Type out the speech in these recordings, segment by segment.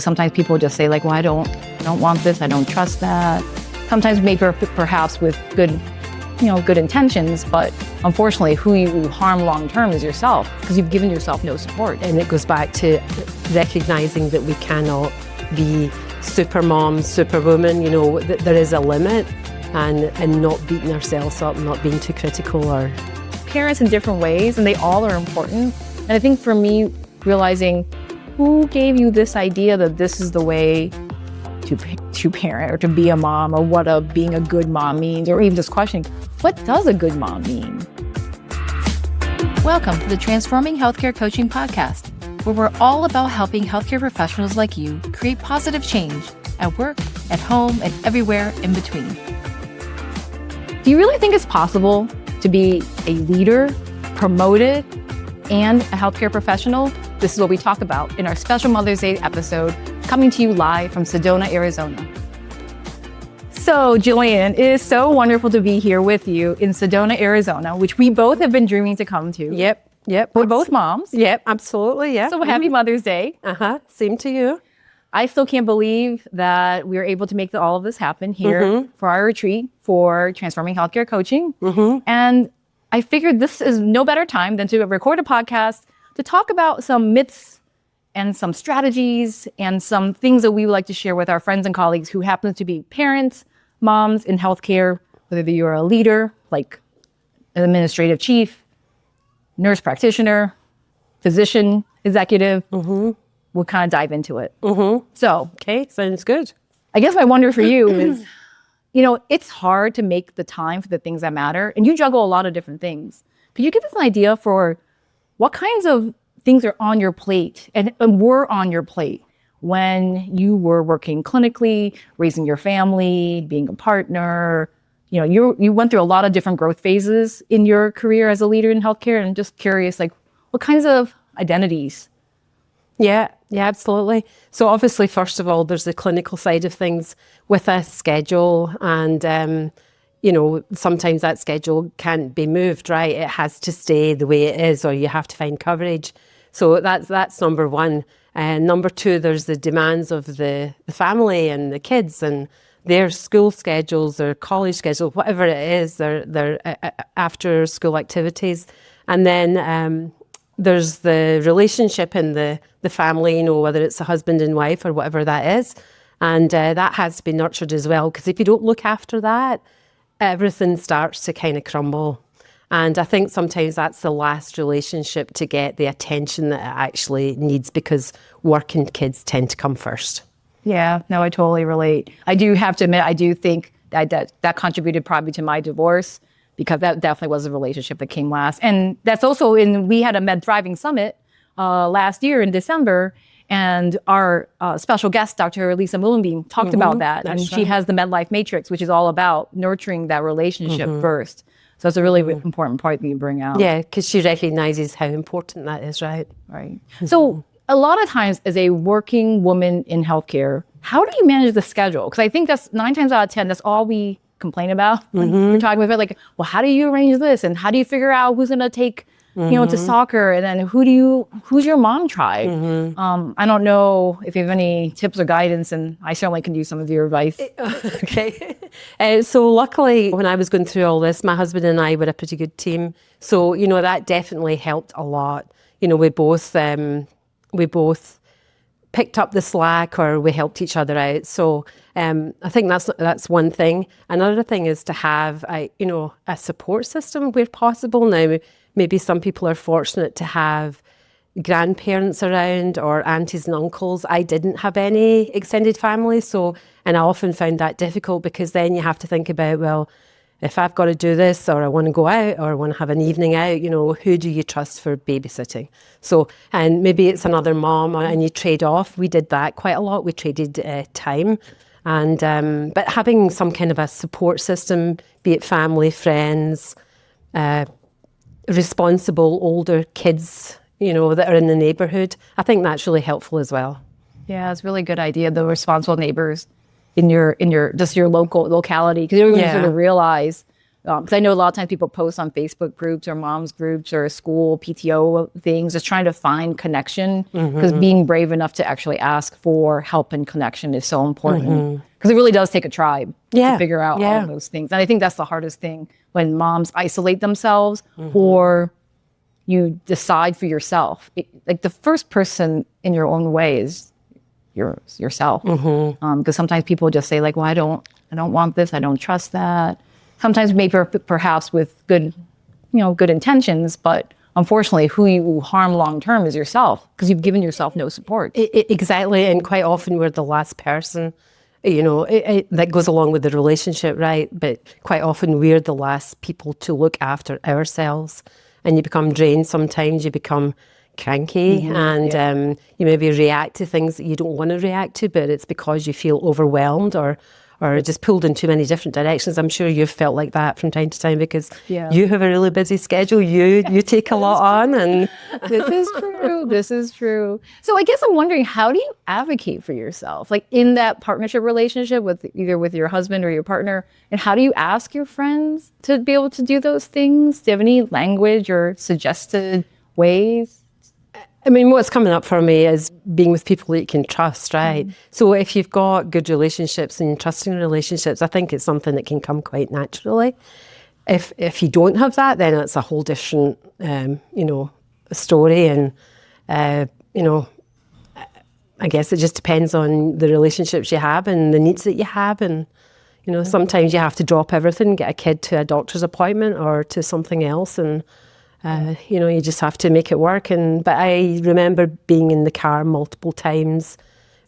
Sometimes people just say like, well, I don't want this. I don't trust that. Sometimes maybe perhaps with good intentions, but unfortunately who you harm long-term is yourself because you've given yourself no support. And it goes back to recognizing that we cannot be supermom, superwoman, that there is a limit and not beating ourselves up, not being too critical or... Parents in different ways, and they all are important. And I think for me, realizing who gave you this idea that this is the way to parent or to be a mom, or what being a good mom means, or even just questioning, what does a good mom mean? Welcome to the Transforming Healthcare Coaching Podcast, where we're all about helping healthcare professionals like you create positive change at work, at home, and everywhere in between. Do you really think it's possible to be a leader, promoted, and a healthcare professional? This is what we talk about in our special Mother's Day episode, coming to you live from Sedona, Arizona. So, Gillian, it is so wonderful to be here with you in Sedona, Arizona, which we both have been dreaming to come to. Yep. We're both moms. Yep, absolutely, yeah. So happy Mother's Day. Same to you. I still can't believe that we were able to make all of this happen here for our retreat for Transforming Healthcare Coaching. And I figured this is no better time than to record a podcast to talk about some myths and some strategies and some things that we would like to share with our friends and colleagues who happen to be parents, moms in healthcare, whether you're a leader, like an administrative chief, nurse practitioner, physician, executive. We'll kind of dive into it. So, okay, sounds good. I guess my wonder for you is, it's hard to make the time for the things that matter, and you juggle a lot of different things. Could you give us an idea for what kinds of things are on your plate and were on your plate when you were working clinically, raising your family, being a partner? You went through a lot of different growth phases in your career as a leader in healthcare, and I'm just curious, like, what kinds of identities? Yeah, absolutely. So obviously, first of all, there's the clinical side of things with a schedule, and sometimes that schedule can't be moved, right? It has to stay the way it is, or you have to find coverage. So that's number one. And number two, there's the demands of the family and the kids and their school schedules, their college schedule, whatever it is, their after school activities, and then there's the relationship in the family, whether it's a husband and wife or whatever that is. And that has to be nurtured as well, because if you don't look after that, everything starts to kind of crumble. And I think sometimes that's the last relationship to get the attention that it actually needs, because work and kids tend to come first. Yeah, no, I totally relate. I do have to admit, I do think that contributed probably to my divorce, because that definitely was a relationship that came last. And that's also we had a Med Thriving Summit last year in December, and our special guest, Dr. Lisa Muehlenbein, talked about that. And she has the MEDLIFE Matrix, which is all about nurturing that relationship first. So it's a really important part that you bring out. Yeah, because she recognizes how important that is, right? Right. So a lot of times as a working woman in healthcare, how do you manage the schedule? Because I think that's 9 times out of 10, that's all we complain about when we're talking about, like, well, how do you arrange this? And how do you figure out who's going to take, to soccer? And then who's your mom tribe? I don't know if you have any tips or guidance, and I certainly can use some of your advice. Okay. So luckily, when I was going through all this, my husband and I were a pretty good team. So, that definitely helped a lot. We both picked up the slack, or we helped each other out. So I think that's one thing. Another thing is to have a support system where possible. Now, maybe some people are fortunate to have grandparents around or aunties and uncles. I didn't have any extended family, and I often found that difficult, because then you have to think about, well, if I've got to do this, or I want to go out, or I want to have an evening out, who do you trust for babysitting? So, and maybe it's another mom, and you trade off. We did that quite a lot. We traded time. And but having some kind of a support system, be it family, friends, responsible older kids, that are in the neighborhood, I think that's really helpful as well. Yeah, it's a really good idea, the responsible neighbors in your just your locality, because you're going to sort of realize Because I know a lot of times people post on Facebook groups or moms groups or school PTO things, just trying to find connection. Because being brave enough to actually ask for help and connection is so important. Because it really does take a tribe to figure out all of those things. And I think that's the hardest thing when moms isolate themselves or you decide for yourself. Like the first person in your own way is yourself. Because sometimes people just say like, well, I don't want this. I don't trust that. Sometimes maybe perhaps with good intentions, but unfortunately, who you will harm long-term is yourself because you've given yourself no support. Exactly. And quite often we're the last person, that goes along with the relationship, right? But quite often we're the last people to look after ourselves. And you become drained sometimes, you become cranky and you maybe react to things that you don't want to react to, but it's because you feel overwhelmed or just pulled in too many different directions. I'm sure you've felt like that from time to time because you have a really busy schedule. You take a lot on, and this is true. This is true. So I guess I'm wondering, how do you advocate for yourself, like in that partnership relationship with either with your husband or your partner, and how do you ask your friends to be able to do those things? Do you have any language or suggested ways? I mean, what's coming up for me is being with people that you can trust, right? So if you've got good relationships and trusting relationships, I think it's something that can come quite naturally. If you don't have that, then it's a whole different, story. And, I guess it just depends on the relationships you have and the needs that you have. And, sometimes you have to drop everything, get a kid to a doctor's appointment or to something else. And, you just have to make it work. But I remember being in the car multiple times,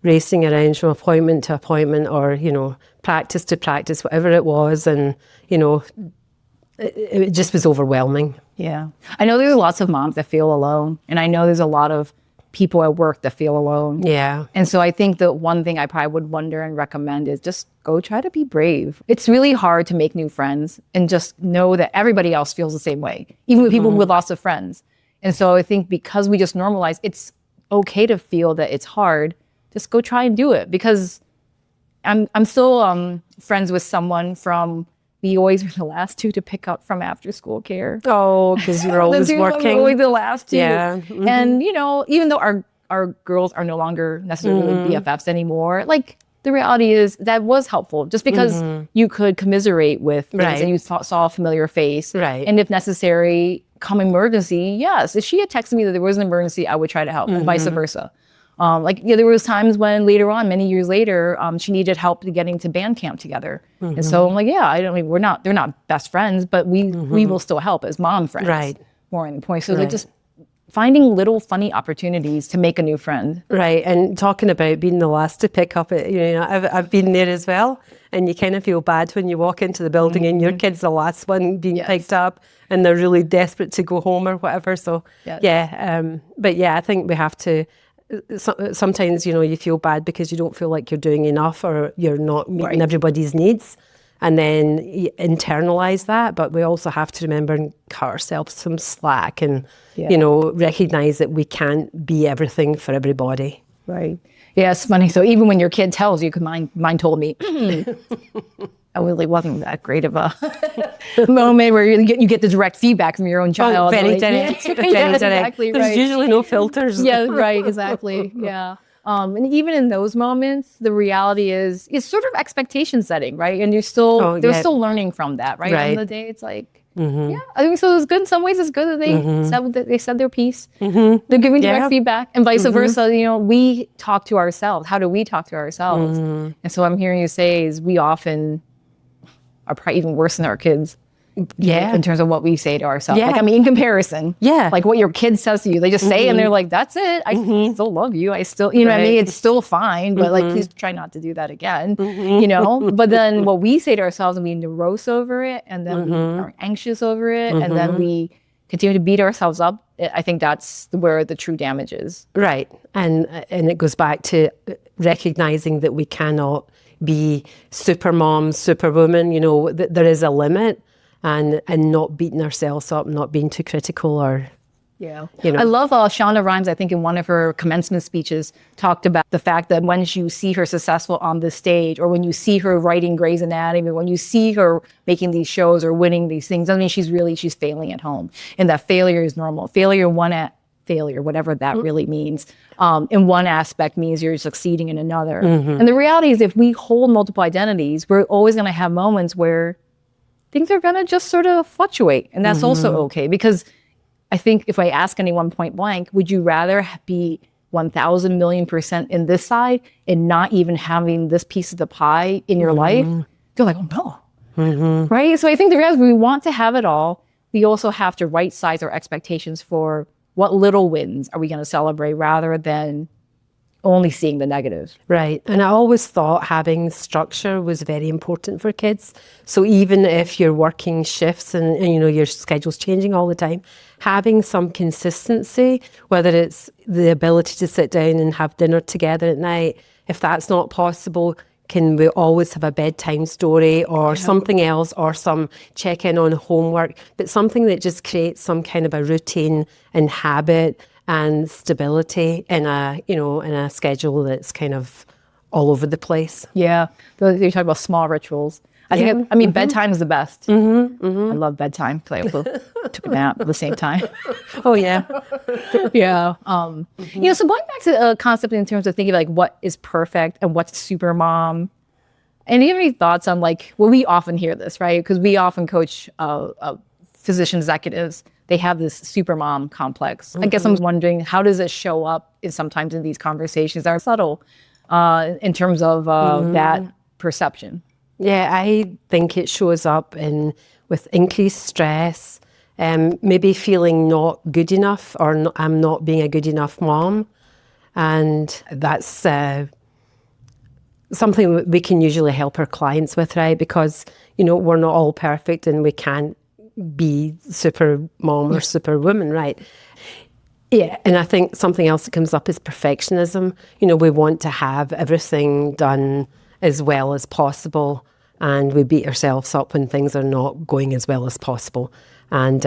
racing around from appointment to appointment or, practice to practice, whatever it was. And, it just was overwhelming. Yeah. I know there's lots of moms that feel alone. And I know there's a lot of people at work that feel alone. Yeah. And so I think the one thing I probably would wonder and recommend is just go try to be brave. It's really hard to make new friends and just know that everybody else feels the same way, even with people with lots of friends. And so I think because we just normalize, it's okay to feel that it's hard. Just go try and do it, because I'm still friends with someone from, we always were the last two to pick up from after school care. Oh, because you're always working. Always the last two. Yeah. And, even though our girls are no longer necessarily BFFs anymore, like the reality is that was helpful just because you could commiserate with things and you saw a familiar face. Right. And if necessary, come emergency, yes. If she had texted me that there was an emergency, I would try to help and vice versa. There was times when later on, many years later, she needed help getting to band camp together. And so I'm like, they're not best friends, but we will still help as mom friends. Right. More in the point. So they're just finding little funny opportunities to make a new friend. Right. And talking about being the last to pick up it, I've been there as well. And you kind of feel bad when you walk into the building and your kid's the last one being picked up and they're really desperate to go home or whatever. So I think we have to, sometimes, you feel bad because you don't feel like you're doing enough or you're not meeting everybody's needs. And then you internalize that. But we also have to remember and cut ourselves some slack and, recognize that we can't be everything for everybody. Right. Yeah, it's funny. So even when your kid tells you, because mine told me, it really wasn't that great of a moment where you get the direct feedback from your own child. Very direct. Exactly, There's right. usually no filters. Yeah, right, exactly. Yeah. And even in those moments, the reality is it's sort of expectation setting, right? And they're still learning from that, right? At the end of the day, it's like, I think so. It's good in some ways. It's good that they said their piece. They're giving direct feedback, and vice versa. We talk to ourselves. How do we talk to ourselves? And so I'm hearing you say is we often are probably even worse than our kids. Yeah. In terms of what we say to ourselves. Yeah. In comparison. Yeah. Like what your kid says to you, they just say and they're like, that's it. I still love you. I still, what I mean? It's still fine, but please try not to do that again, But then what we say to ourselves and we neurose over it and then we are anxious over it and then we continue to beat ourselves up. I think that's where the true damage is. Right. And it goes back to recognizing that we cannot be supermom, superwoman, there is a limit. And not beating ourselves up, not being too critical or, Yeah. You know? I love Shonda Rhimes, I think in one of her commencement speeches, talked about the fact that when you see her successful on the stage, or when you see her writing Grey's Anatomy, when you see her making these shows or winning these things, I mean, she's failing at home. And that failure is normal. Failure, whatever that really means, in one aspect means you're succeeding in another. And the reality is, if we hold multiple identities, we're always going to have moments where things are going to just sort of fluctuate. And that's also okay, because I think if I ask anyone point blank, would you rather be 1,000 million % in this side and not even having this piece of the pie in your life? They're like, oh no. Right? So I think the reality is, we want to have it all. We also have to right size our expectations for what little wins are we going to celebrate, rather than only seeing the negatives. Right. And I always thought having structure was very important for kids. So even if you're working shifts and you know, your schedule's changing all the time, having some consistency, whether it's the ability to sit down and have dinner together at night, if that's not possible, can we always have a bedtime story or something else, or some check-in on homework, but something that just creates some kind of a routine and habit and stability in a schedule that's kind of all over the place. Yeah. You're talking about small rituals. I mean, bedtime is the best. I love bedtime because I also took a nap at the same time. Oh, yeah. Yeah. You know, so going back to a concept in terms of thinking like what is perfect and what's super mom. And do you have any thoughts on like, well, we often hear this, right? Because we often coach physician executives. They have this super mom complex. I guess I'm wondering, how does it show up sometimes in these conversations that are subtle in terms of that perception? Yeah, I think it shows up with increased stress, maybe feeling not good enough, or I'm not being a good enough mom. And that's something we can usually help our clients with, right? Because, you know, we're not all perfect and we can't be super mom or super woman, right? Yeah, and I think something else that comes up is perfectionism. You know, we want to have everything done as well as possible, and we beat ourselves up when things are not going as well as possible. And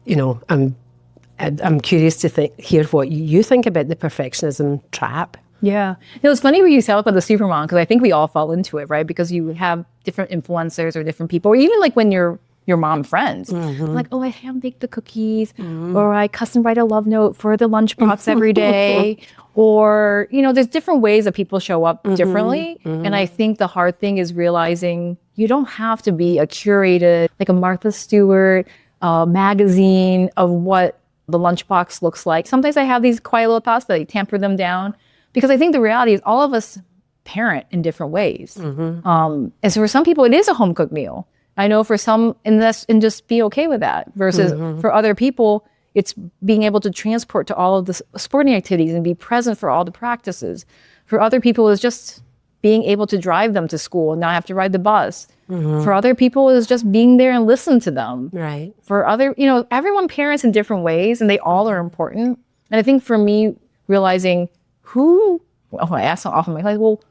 you know, I'm curious to hear what you think about the perfectionism trap. Yeah. You know, it's funny when you say about the supermom, because I think we all fall into it, right? Because you have different influencers or different people, or even like when you're your mom friends. Like, oh, I hand bake the cookies, or I custom write a love note for the lunchbox every day. Or, you know, there's different ways that people show up differently. And I think the hard thing is realizing you don't have to be a curated, like a Martha Stewart magazine of what the lunchbox looks like. Sometimes I have these quiet little thoughts that I tamper them down, because I think the reality is all of us parent in different ways. And so for some people, it is a home cooked meal. I know for some, and just be okay with that. Versus for other people, it's being able to transport to all of the sporting activities and be present for all the practices. For other people, it's just being able to drive them to school and not have to ride the bus. For other people, it's just being there and listen to them. Right. For other, you know, everyone parents in different ways, and they all are important. And I think for me, realizing I ask often, like, well,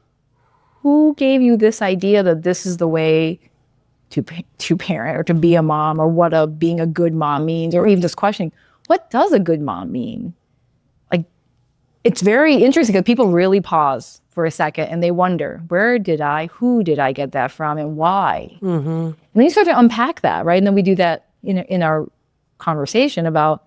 who gave you this idea that this is the way to parent or to be a mom, or what being a good mom means, or even just questioning, what does a good mom mean? Like, it's very interesting because people really pause for a second and they wonder, who did I get that from, and why? And then you start to unpack that, right? And then we do that in our conversation about,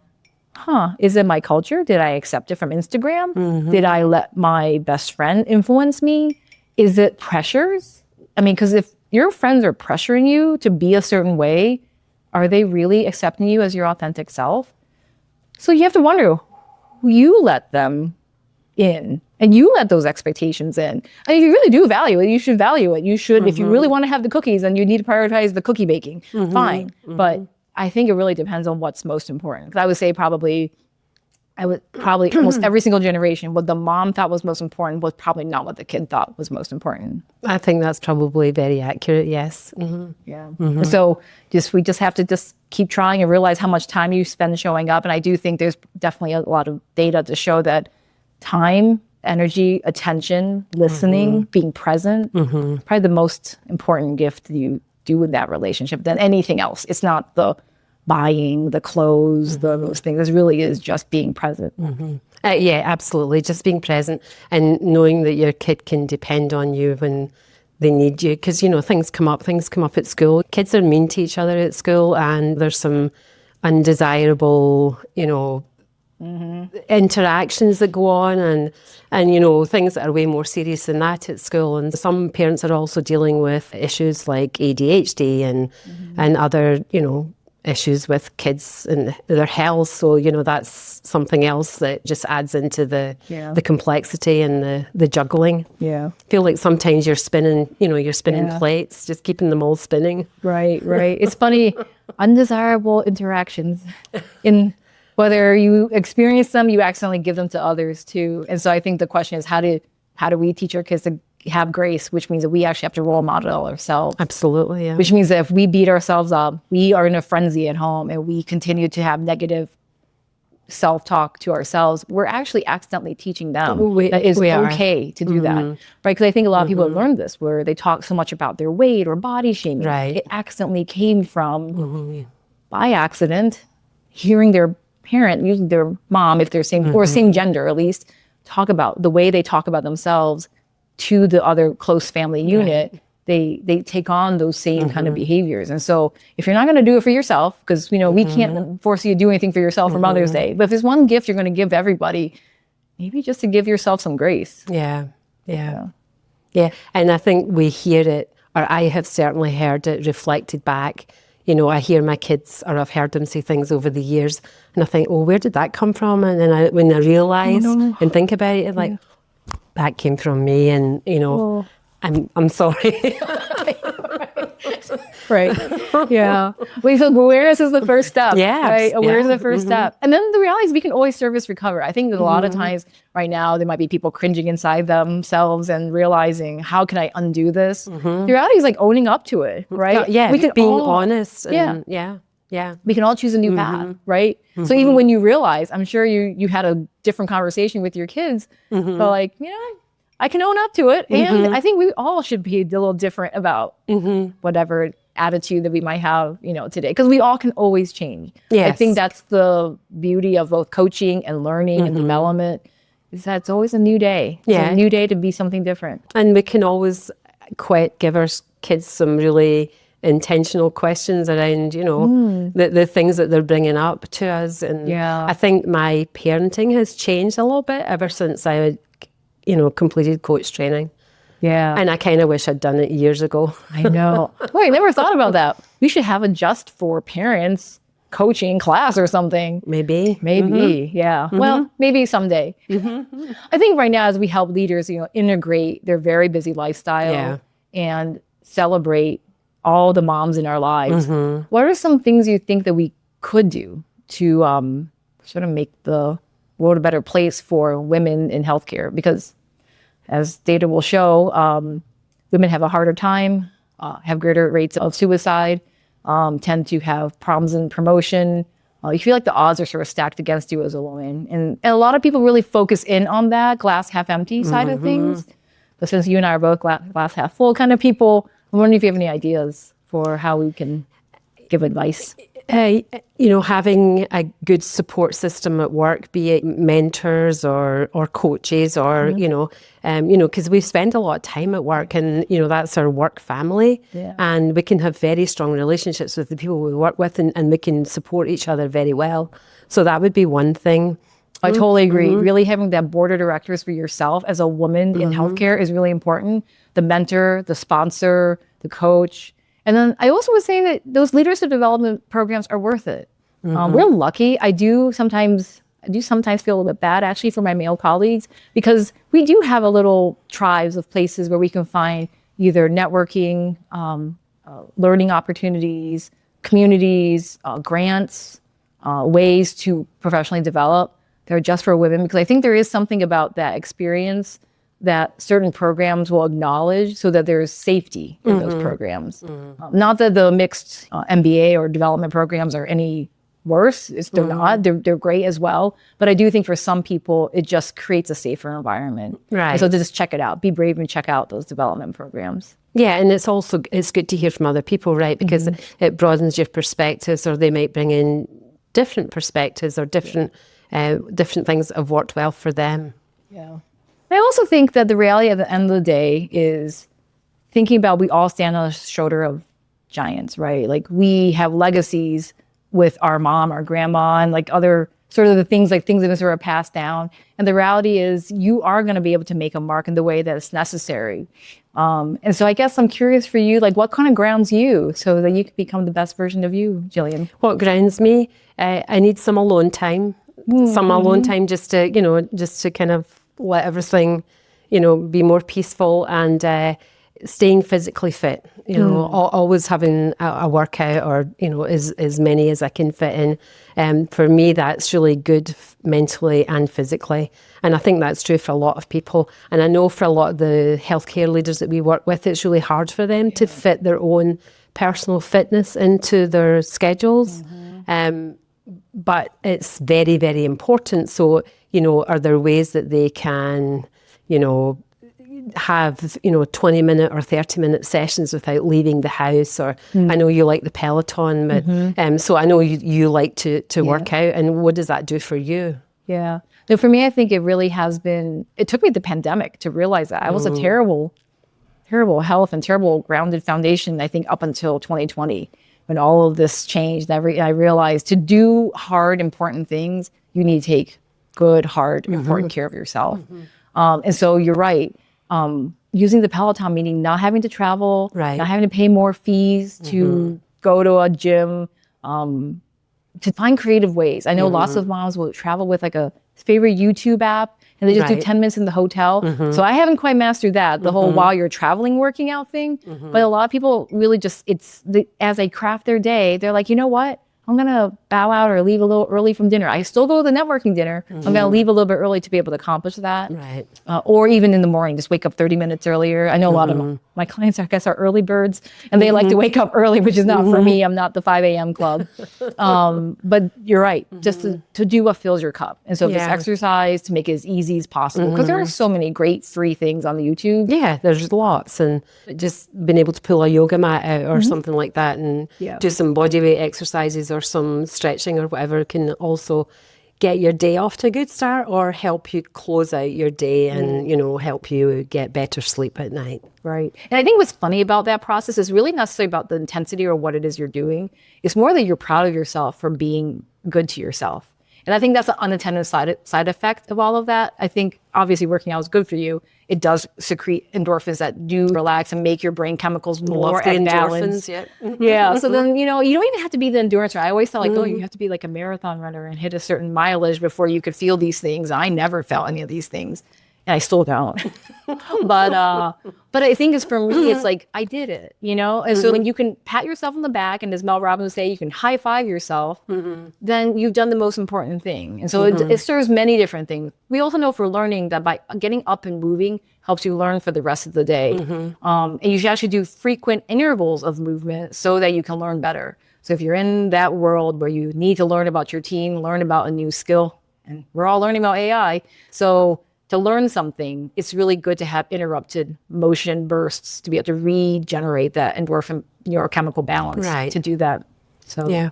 is it my culture? Did I accept it from Instagram? Did I let my best friend influence me? Is it pressures? I mean, because if your friends are pressuring you to be a certain way, are they really accepting you as your authentic self? So you have to wonder, you let them in, and you let those expectations in. I mean, if you really do value it, you should value it. You should, if you really want to have the cookies, then you need to prioritize the cookie baking. Fine. But I think it really depends on what's most important. Because I would say probably almost every single generation, what the mom thought was most important was probably not what the kid thought was most important. I think that's probably very accurate, yes. Yeah. So we just have to just keep trying and realize how much time you spend showing up. And I do think there's definitely a lot of data to show that time, energy, attention, listening, being present, probably the most important gift you do in that relationship than anything else. It's not the buying the clothes, those things. It really is just being present. Yeah, absolutely. Just being present and knowing that your kid can depend on you when they need you. Because, things come up at school. Kids are mean to each other at school, and there's some undesirable, interactions that go on, and things that are way more serious than that at school. And some parents are also dealing with issues like ADHD and other, issues with kids and their health. So, that's something else that just adds into the complexity and the juggling. Yeah. I feel like sometimes you're spinning plates, just keeping them all spinning. Right. It's funny, undesirable interactions in whether you experience them, you accidentally give them to others too. And so I think the question is, how do we teach our kids to have grace, which means that we actually have to role model ourselves. Absolutely, yeah. Which means that if we beat ourselves up, we are in a frenzy at home, and we continue to have negative self-talk to ourselves, we're actually accidentally teaching them that it's okay to do that, right? Because I think a lot of people have learned this, where they talk so much about their weight or body shaming. Right. It accidentally came from, by accident, hearing their parent, usually their mom, if they're same or same gender at least, talk about the way they talk about themselves to the other close family unit. They take on those same kind of behaviors. And so if you're not going to do it for yourself, because we can't force you to do anything for yourself for Mother's Day, but if there's one gift you're going to give to everybody, maybe just to give yourself some grace. Yeah. And I think we hear it, or I have certainly heard it reflected back. I hear my kids, or I've heard them say things over the years, and I think, oh, where did that come from? And then when I realize and think about it, it's like, that came from me, and I'm sorry. Right. Yeah. Wait, so awareness is the first step. Yeah. Right? Awareness is the first step. And then the reality is we can always service recover. I think that a lot of times right now there might be people cringing inside themselves and realizing, how can I undo this? The reality is like owning up to it, right? Yeah. We can being all, honest. And, yeah. We can all choose a new path, right? So even when you realize, I'm sure you had a different conversation with your kids, but like, I can own up to it. And I think we all should be a little different about whatever attitude that we might have, today. Because we all can always change. Yes. I think that's the beauty of both coaching and learning and development, is that it's always a new day. It's a new day to be something different. And we can always give our kids some really intentional questions around, the things that they're bringing up to us. And I think my parenting has changed a little bit ever since I completed coach training. Yeah. And I kind of wish I'd done it years ago. I know. Wait, I never thought about that. We should have a just for parents coaching class or something. Maybe. Yeah. Well, maybe someday. I think right now, as we help leaders, integrate their very busy lifestyle and celebrate all the moms in our lives, what are some things you think that we could do to sort of make the world a better place for women in healthcare? Because as data will show, women have a harder time, have greater rates of suicide, tend to have problems in promotion. You feel like the odds are sort of stacked against you as a woman. And a lot of people really focus in on that glass half empty side of things. But since you and I are both glass half full kind of people, I'm wondering if you have any ideas for how we can give advice. Having a good support system at work, be it mentors or coaches or, because we spend a lot of time at work, and, that's our work family. Yeah. And we can have very strong relationships with the people we work with, and we can support each other very well. So that would be one thing. I totally agree. Really having that board of directors for yourself as a woman in healthcare is really important. The mentor, the sponsor, the coach. And then I also would say that those leadership development programs are worth it. We're lucky. I do sometimes feel a little bit bad actually for my male colleagues, because we do have a little tribes of places where we can find either networking, learning opportunities, communities, grants, ways to professionally develop. They're just for women, because I think there is something about that experience that certain programs will acknowledge, so that there's safety in those programs. Not that the mixed MBA or development programs are any worse. They're not. They're great as well. But I do think for some people, it just creates a safer environment. Right. And so to just check it out. Be brave and check out those development programs. Yeah, and it's good to hear from other people, right? Because it broadens your perspectives, or they might bring in different perspectives or different things that have worked well for them. Yeah. I also think that the reality at the end of the day is thinking about we all stand on the shoulder of giants, right? Like we have legacies with our mom, our grandma, and like other sort of the things that sort of passed down. And the reality is you are going to be able to make a mark in the way that is necessary. And so I guess I'm curious for you, like what kind of grounds you so that you can become the best version of you, Gillian? What grounds me? I need some alone time. Some alone time just to kind of let everything, be more peaceful, and staying physically fit, always having a workout, or, as many as I can fit in. For me, that's really good mentally and physically. And I think that's true for a lot of people. And I know for a lot of the healthcare leaders that we work with, it's really hard for them to fit their own personal fitness into their schedules. But it's very, very important. So, are there ways that they can, have 20-minute or 30-minute sessions without leaving the house? Or I know you like the Peloton, but so I know you like to work out. And what does that do for you? Yeah. No, for me, I think it really has been. It took me the pandemic to realize that I was a terrible health and terrible grounded foundation. I think up until 2020, when all of this changed, I realized to do hard, important things, you need to take good, hard, important care of yourself. And so you're right. Using the Peloton, meaning not having to travel, not having to pay more fees to go to a gym, to find creative ways. I know lots of moms will travel with like a favorite YouTube app, and they just do 10 minutes in the hotel. So I haven't quite mastered that, the whole while you're traveling working out thing. But a lot of people really just, as they craft their day, they're like, you know what? I'm going to bow out or leave a little early from dinner. I still go to the networking dinner. I'm going to leave a little bit early to be able to accomplish that. Right. Or even in the morning, just wake up 30 minutes earlier. I know a lot of my clients, I guess, are early birds, and they like to wake up early, which is not for me. I'm not the 5 a.m. club. But you're right, just to do what fills your cup. And so if it's exercise, to make it as easy as possible. Because there are so many great free things on the YouTube. Yeah, there's lots. And just being able to pull a yoga mat out or something like that, and do some body weight exercises or some stretching or whatever, can also get your day off to a good start, or help you close out your day and, help you get better sleep at night. Right. And I think what's funny about that process is really not necessarily about the intensity or what it is you're doing. It's more that you're proud of yourself for being good to yourself. And I think that's an unintended side effect of all of that. I think obviously working out is good for you. It does secrete endorphins that do relax and make your brain chemicals more at balance. Yeah. So then, you don't even have to be the endurance runner. I always thought you have to be like a marathon runner and hit a certain mileage before you could feel these things. I never felt any of these things. And I still don't. But I think it's, for me, it's like, I did it, And so when you can pat yourself on the back, and as Mel Robbins would say, you can high five yourself, then you've done the most important thing. And so it serves many different things. We also know for learning that by getting up and moving helps you learn for the rest of the day. And you should actually do frequent intervals of movement so that you can learn better. So if you're in that world where you need to learn about your team, learn about a new skill, and we're all learning about AI. So to learn something, it's really good to have interrupted motion bursts to be able to regenerate that endorphin neurochemical balance to do that. So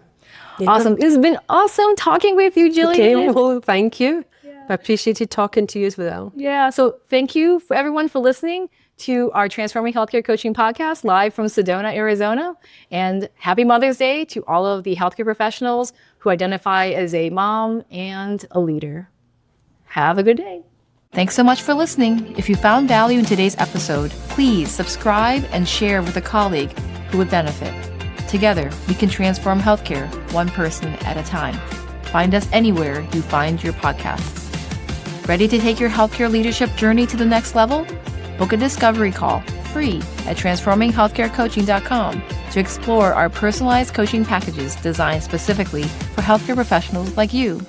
awesome. It's been awesome talking with you, Gillian. Okay, well, thank you. I appreciated talking to you as well. Yeah, so thank you for everyone for listening to our Transforming Healthcare Coaching podcast live from Sedona, Arizona. And happy Mother's Day to all of the healthcare professionals who identify as a mom and a leader. Have a good day. Thanks so much for listening. If you found value in today's episode, please subscribe and share with a colleague who would benefit. Together, we can transform healthcare one person at a time. Find us anywhere you find your podcasts. Ready to take your healthcare leadership journey to the next level? Book a discovery call free at transforminghealthcarecoaching.com to explore our personalized coaching packages designed specifically for healthcare professionals like you.